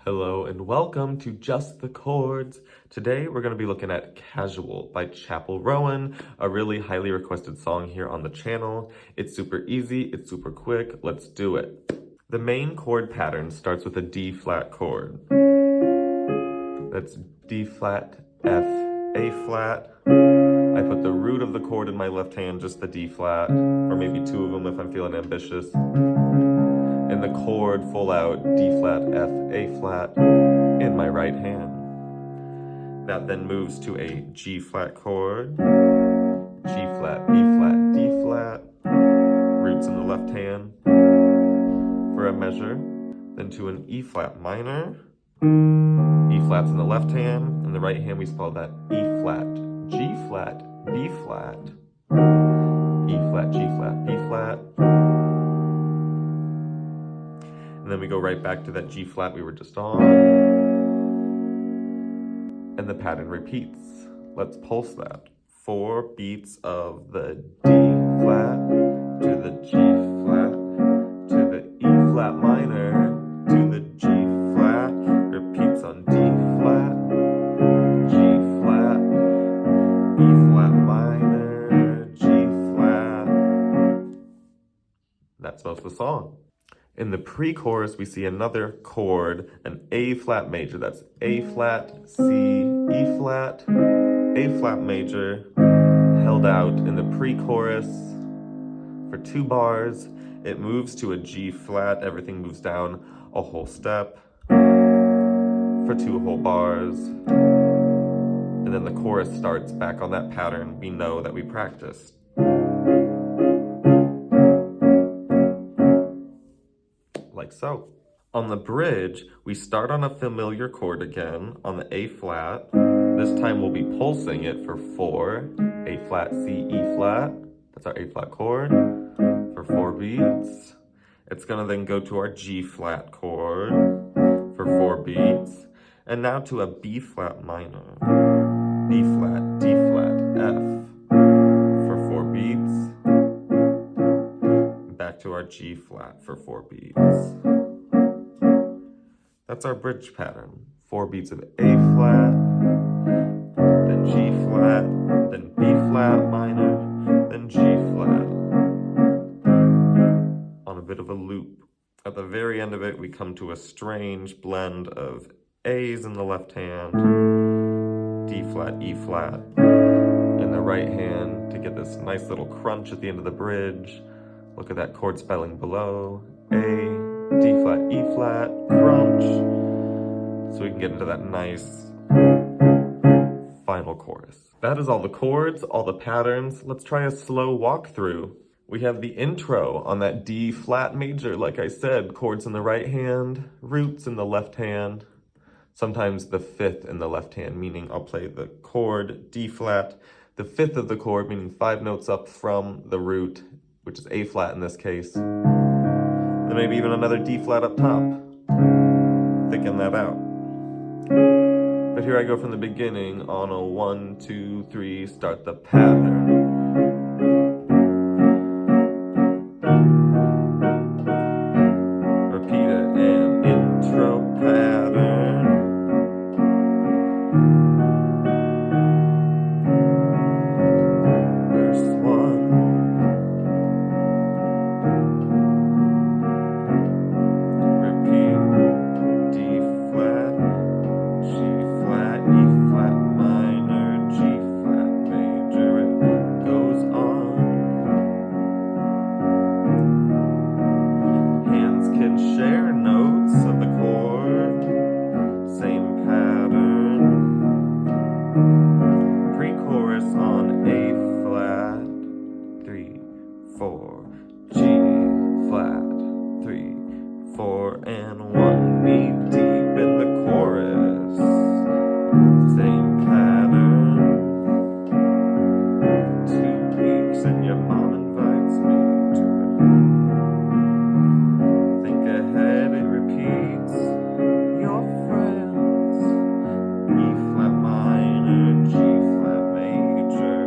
Hello and welcome to Just the Chords. Today we're going to be looking at Casual by Chappell Roan, a really highly requested song here on the channel. It's super easy, it's super quick, let's do it. The main chord pattern starts with a D flat chord. That's D flat, F, A flat. I put the root of the chord in my left hand, just the D flat, or maybe two of them if I'm feeling ambitious. And the chord full out D flat, F, A flat in my right hand. That then moves to a G flat chord, G flat, B flat, D flat, roots in the left hand for a measure, then to an E flat minor, E flat's in the left hand, in the right hand we spell that E flat, G flat, B flat, E flat, G flat, B flat. And then we go right back to that G flat we were just on. And the pattern repeats. Let's pulse that. 4 beats of the D flat to the G flat to the E flat minor to the G flat. Repeats on D flat, G flat, E flat minor, G flat. That's most of the song. In the pre-chorus, we see another chord, an A flat major. That's A flat, C, E flat, A flat major, held out in the pre-chorus for 2 bars. It moves to a G flat. Everything moves down a whole step for 2 whole bars. And then the chorus starts back on that pattern we know that we practiced. Like so. On the bridge, we start on a familiar chord again on the A flat. This time we'll be pulsing it for 4, A flat, C, E flat. That's our A flat chord for 4 beats. It's gonna then go to our G flat chord for 4 beats. And now to a B flat minor, B flat, D flat, F for 4 beats. Back to our G flat for 4 beats. That's our bridge pattern. 4 beats of A flat, then G flat, then B flat minor, then G flat. On a bit of a loop. At the very end of it, we come to a strange blend of A's in the left hand, D flat, E flat in the right hand to get this nice little crunch at the end of the bridge. Look at that chord spelling below. A, D flat, E flat, crunch. So we can get into that nice final chorus. That is all the chords, all the patterns. Let's try a slow walkthrough. We have the intro on that D flat major, like I said, chords in the right hand, roots in the left hand, sometimes the 5th in the left hand, meaning I'll play the chord D flat, the 5th of the chord, meaning 5 notes up from the root, which is A flat in this case. Then maybe even another D flat up top. Thicken that out. But here I go from the beginning on a 1, 2, 3, start the pattern. Repeat it, and intro pattern. Verse 1. Share notes of the chord, same pattern. Pre-chorus on A flat, 3, 4, G flat, 3, 4, and 1 knee deep in the chorus. Same pattern. 2 weeks and your mom invites me to ahead, it repeats. Your friends, E flat minor, G flat major.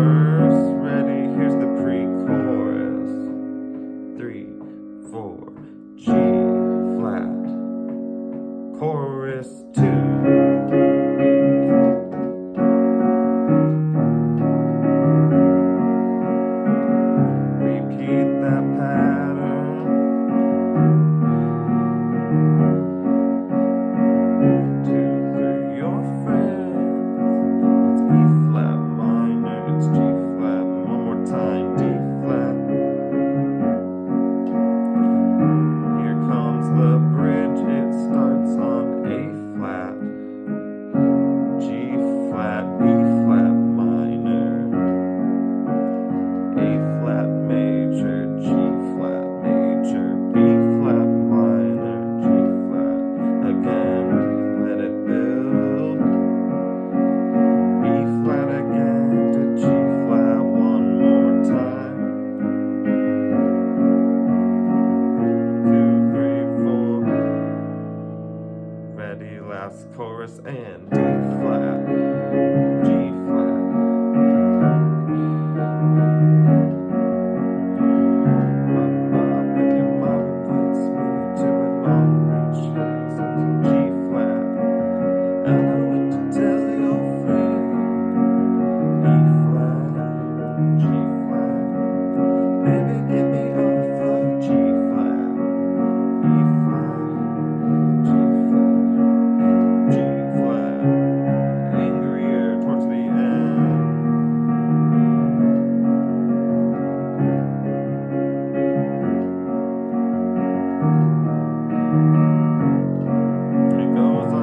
verse. Ready? Here's the pre-chorus. 3, 4, G flat. Chorus 2. Repeat that pattern. 2, 3, your friend. It's E flat minor, it's G flat. One more time, D flat. Here comes the bridge, it starts on A flat, G flat, B flat minor, A flat major, G flat major, B flat minor, G flat. Again, let it build. B flat again to G flat one more time. 2, 3, 4. Ready, last chorus and D flat, G flat. When your mom invites me to a long beach house, G flat. I know what to tell your friend. E flat, G flat. Baby, get me off of G flat. E flat, G flat, G flat. Angrier towards the end. It goes on.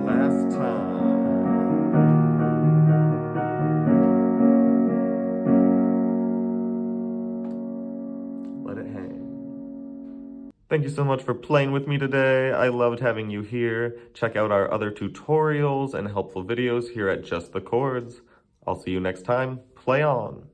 Last time. Let it hang. Thank you so much for playing with me today. I loved having you here. Check out our other tutorials and helpful videos here at Just the Chords. I'll see you next time. Play on.